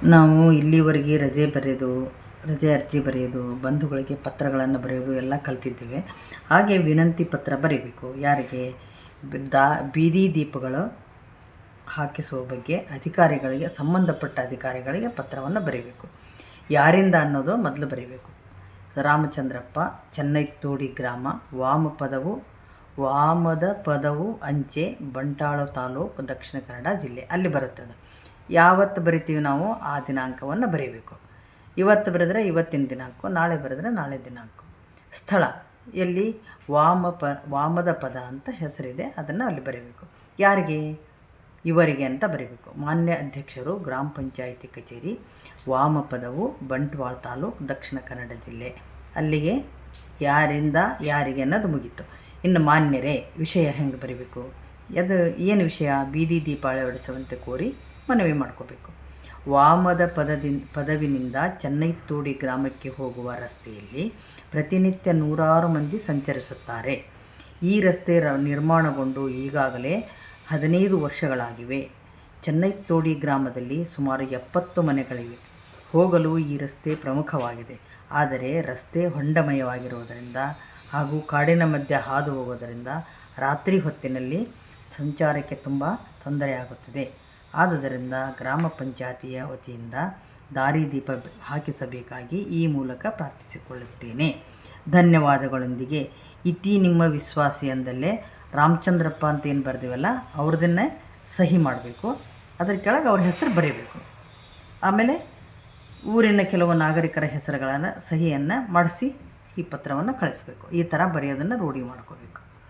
ನಾವು ಇಲ್ಲಿವರೆಗೆ ರಜೆ ಅರ್ಜಿ ಬರೆಯೋದು, ಬಂಧುಗಳಿಗೆ ಪತ್ರಗಳನ್ನು ಬರೆಯೋದು ಎಲ್ಲ ಕಲ್ತಿದ್ದೇವೆ. ಹಾಗೆ ವಿನಂತಿ ಪತ್ರ ಬರೀಬೇಕು. ಯಾರಿಗೆ? ಬೀದಿ ದೀಪಗಳು ಹಾಕಿಸುವ ಬಗ್ಗೆ ಅಧಿಕಾರಿಗಳಿಗೆ, ಸಂಬಂಧಪಟ್ಟ ಅಧಿಕಾರಿಗಳಿಗೆ ಪತ್ರವನ್ನು ಬರೀಬೇಕು. ಯಾರಿಂದ ಅನ್ನೋದು ಮೊದಲು ಬರೀಬೇಕು. ರಾಮಚಂದ್ರಪ್ಪ, ಚೆನ್ನೈತೋಡಿ ಗ್ರಾಮ, ವಾಮದ ಪದವು ಅಂಚೆ, ಬಂಟ್ವಾಳ ತಾಲೂಕು, ದಕ್ಷಿಣ ಕನ್ನಡ ಜಿಲ್ಲೆ. ಅಲ್ಲಿ ಬರುತ್ತದೆ. ಯಾವತ್ತು ಬರಿತೀವಿ ನಾವು ಆ ದಿನಾಂಕವನ್ನು ಬರೀಬೇಕು. ಇವತ್ತು ಬರೆದ್ರೆ ಇವತ್ತಿನ ದಿನಾಂಕ, ನಾಳೆ ಬರೆದ್ರೆ ನಾಳೆ ದಿನಾಂಕ. ಸ್ಥಳ ಎಲ್ಲಿ? ವಾಮದ ಪದ ಅಂತ ಹೆಸರಿದೆ, ಅದನ್ನು ಅಲ್ಲಿ ಬರೀಬೇಕು. ಯಾರಿಗೆ? ಇವರಿಗೆ ಅಂತ ಬರೀಬೇಕು. ಮಾನ್ಯ ಅಧ್ಯಕ್ಷರು, ಗ್ರಾಮ ಪಂಚಾಯಿತಿ ಕಚೇರಿ, ವಾಮಪದವು, ಬಂಟ್ವಾಳ ತಾಲೂಕು, ದಕ್ಷಿಣ ಕನ್ನಡ ಜಿಲ್ಲೆ. ಅಲ್ಲಿಗೆ ಯಾರಿಂದ ಯಾರಿಗೆ ಅನ್ನೋದು ಮುಗೀತು. ಇನ್ನು ಮಾನ್ಯರೇ, ವಿಷಯ ಹೆಂಗೆ ಬರೀಬೇಕು? ಏನು ವಿಷಯ? ಬೀದಿ ದೀಪ ಅಳವಡಿಸುವಂತೆ ಕೋರಿ ಮನವಿ ಮಾಡ್ಕೋಬೇಕು. ವಾಮದ ಪದವಿನಿಂದ ಚೆನ್ನೈತೋಡಿ ಗ್ರಾಮಕ್ಕೆ ಹೋಗುವ ರಸ್ತೆಯಲ್ಲಿ ಪ್ರತಿನಿತ್ಯ ನೂರಾರು ಮಂದಿ ಸಂಚರಿಸುತ್ತಾರೆ. ಈ ರಸ್ತೆ ನಿರ್ಮಾಣಗೊಂಡು ಈಗಾಗಲೇ 15 ವರ್ಷಗಳಾಗಿವೆ. ಚೆನ್ನೈತೋಡಿ ಗ್ರಾಮದಲ್ಲಿ ಸುಮಾರು 70 ಮನೆಗಳಿವೆ. ಹೋಗಲು ಈ ರಸ್ತೆ ಪ್ರಮುಖವಾಗಿದೆ. ಆದರೆ ರಸ್ತೆ ಹೊಂಡಮಯವಾಗಿರುವುದರಿಂದ ಹಾಗೂ ಕಾಡಿನ ಮಧ್ಯೆ ಹಾದು ಹೋಗೋದರಿಂದ ರಾತ್ರಿ ಹೊತ್ತಿನಲ್ಲಿ ಸಂಚಾರಕ್ಕೆ ತುಂಬ ತೊಂದರೆಯಾಗುತ್ತದೆ. ಆದುದರಿಂದ ಗ್ರಾಮ ಪಂಚಾಯತಿಯ ವತಿಯಿಂದ ದಾರಿದೀಪ ಹಾಕಿಸಬೇಕಾಗಿ ಈ ಮೂಲಕ ಪ್ರಾರ್ಥಿಸಿಕೊಳ್ಳುತ್ತೇನೆ. ಧನ್ಯವಾದಗಳೊಂದಿಗೆ ಇತಿ ನಿಮ್ಮ ವಿಶ್ವಾಸಿ ಎಂದಲ್ಲೇ ರಾಮಚಂದ್ರಪ್ಪ ಅಂತ ಏನು ಬರೆದಿವಲ್ಲ ಅವ್ರದನ್ನೇ ಸಹಿ ಮಾಡಬೇಕು. ಅದರ ಕೆಳಗೆ ಅವ್ರ ಹೆಸರು ಬರೀಬೇಕು. ಆಮೇಲೆ ಊರಿನ ಕೆಲವು ನಾಗರಿಕರ ಹೆಸರುಗಳನ್ನು ಸಹಿಯನ್ನು ಮಾಡಿಸಿ ಈ ಪತ್ರವನ್ನು ಕಳಿಸ್ಬೇಕು. ಈ ಥರ ಬರೆಯೋದನ್ನು ರೂಢಿ ಮಾಡ್ಕೋಬೇಕು.